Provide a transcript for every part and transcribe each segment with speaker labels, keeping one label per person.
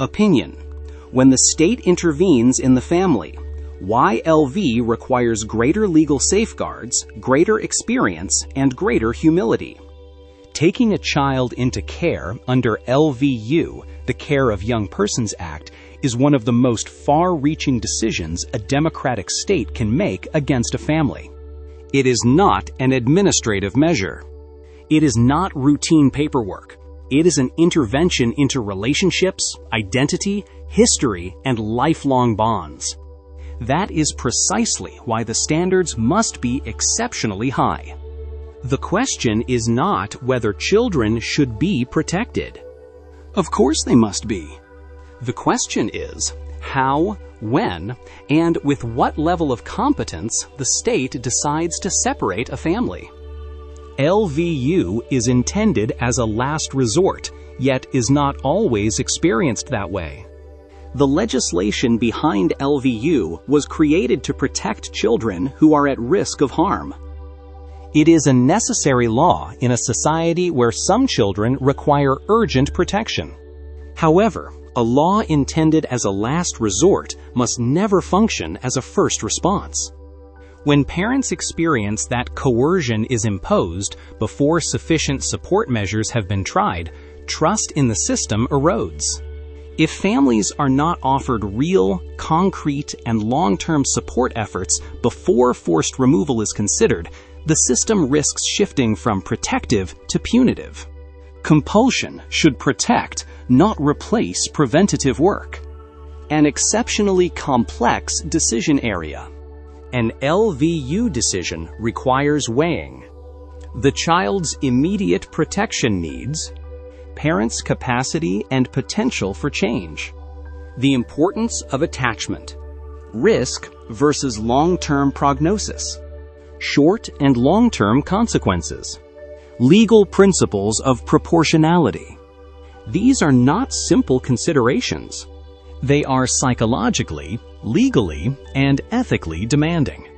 Speaker 1: Opinion: when the state intervenes in the family, why LV requires greater legal safeguards, greater experience, and greater humility. Taking a child into care under LVU, the Care of Young Persons Act, is one of the most far-reaching decisions a democratic state can make against a family. It is not an administrative measure. It is not routine paperwork. It is an intervention into relationships, identity, history, and lifelong bonds. That is precisely why the standards must be exceptionally high. The question is not whether children should be protected. Of course they must be. The question is how, when, and with what level of competence the state decides to separate a family. LVU is intended as a last resort, yet is not always experienced that way. The legislation behind LVU was created to protect children who are at risk of harm. It is a necessary law in a society where some children require urgent protection. However, a law intended as a last resort must never function as a first response. When parents experience that coercion is imposed before sufficient support measures have been tried, trust in the system erodes. If families are not offered real, concrete, and long-term support efforts before forced removal is considered, the system risks shifting from protective to punitive. Compulsion should protect, not replace preventative work. An exceptionally complex decision area. An LVU decision requires weighing the child's immediate protection needs, parents' capacity and potential for change, the importance of attachment, risk versus long-term prognosis, short and long-term consequences, legal principles of proportionality. These are not simple considerations. They are psychologically, legally, and ethically demanding.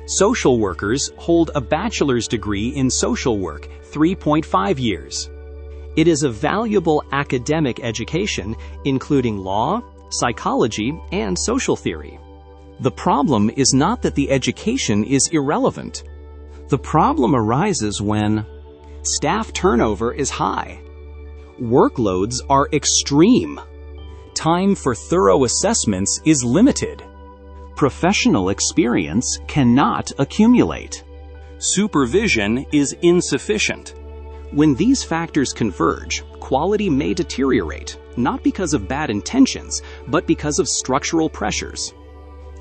Speaker 1: Social workers hold a bachelor's degree in social work, 3.5 years. It is a valuable academic education, including law, psychology, and social theory. The problem is not that the education is irrelevant. The problem arises when staff turnover is high, workloads are extreme, time for thorough assessments is limited, professional experience cannot accumulate, supervision is insufficient. When these factors converge, quality may deteriorate, not because of bad intentions, but because of structural pressures.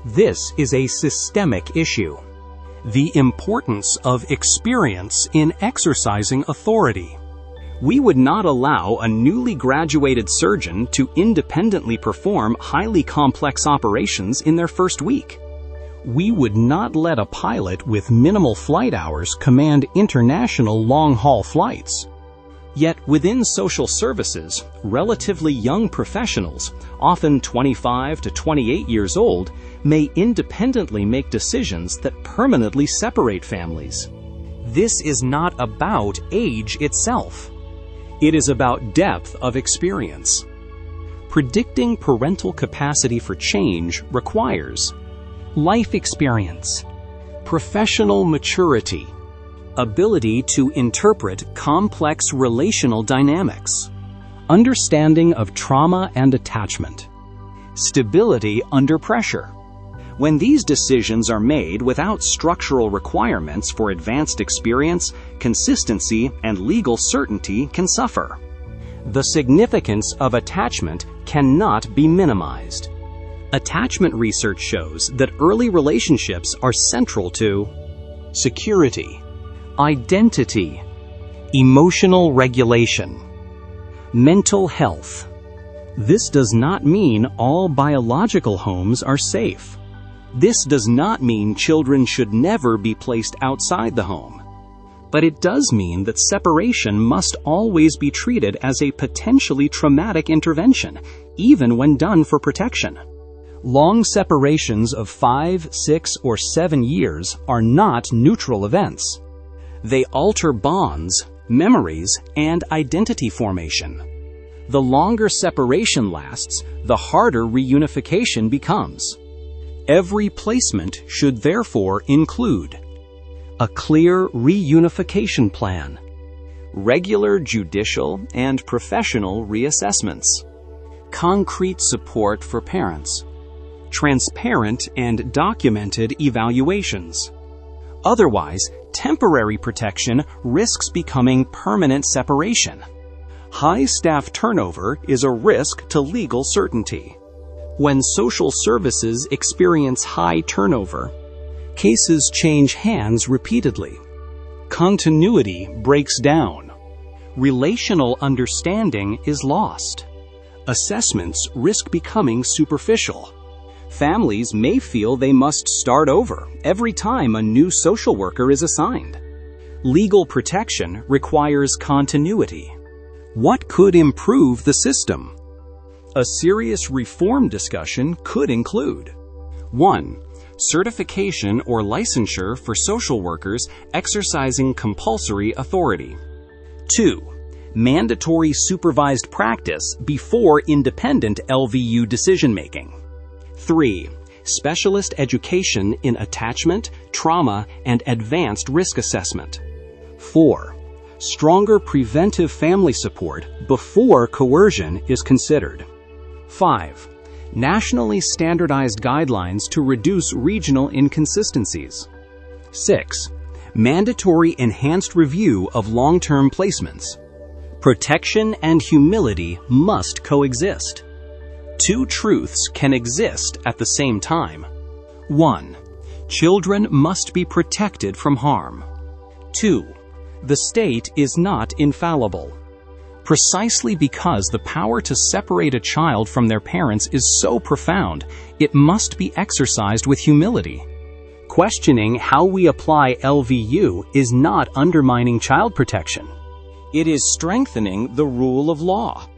Speaker 1: This is a systemic issue. The importance of experience in exercising authority. We would not allow a newly graduated surgeon to independently perform highly complex operations in their first week. We would not let a pilot with minimal flight hours command international long-haul flights. Yet within social services, relatively young professionals, often 25 to 28 years old, may independently make decisions that permanently separate families. This is not about age itself. It is about depth of experience. Predicting parental capacity for change requires life experience, professional maturity, ability to interpret complex relational dynamics, understanding of trauma and attachment, stability under pressure. When these decisions are made without structural requirements for advanced experience, consistency, and legal certainty can suffer. The significance of attachment cannot be minimized. Attachment research shows that early relationships are central to security, identity, emotional regulation, mental health. This does not mean all biological homes are safe. This does not mean children should never be placed outside the home. But it does mean that separation must always be treated as a potentially traumatic intervention, even when done for protection. Long separations of 5, 6, or 7 years are not neutral events. They alter bonds, memories, and identity formation. The longer separation lasts, the harder reunification becomes. Every placement should therefore include a clear reunification plan, regular judicial and professional reassessments, concrete support for parents, transparent and documented evaluations. Otherwise, temporary protection risks becoming permanent separation. High staff turnover is a risk to legal certainty. When social services experience high turnover, cases change hands repeatedly. Continuity breaks down. Relational understanding is lost. Assessments risk becoming superficial. Families may feel they must start over every time a new social worker is assigned. Legal protection requires continuity. What could improve the system? A serious reform discussion could include 1. Certification or licensure for social workers exercising compulsory authority. 2. Mandatory supervised practice before independent LVU decision-making. 3. Specialist education in attachment, trauma, and advanced risk assessment. 4. Stronger preventive family support before coercion is considered. 5. Nationally standardized guidelines to reduce regional inconsistencies. 6. Mandatory enhanced review of long-term placements. Protection and humility must coexist. Two truths can exist at the same time. 1. Children must be protected from harm. 2. The state is not infallible. Precisely because the power to separate a child from their parents is so profound, it must be exercised with humility. Questioning how we apply LVU is not undermining child protection. It is strengthening the rule of law.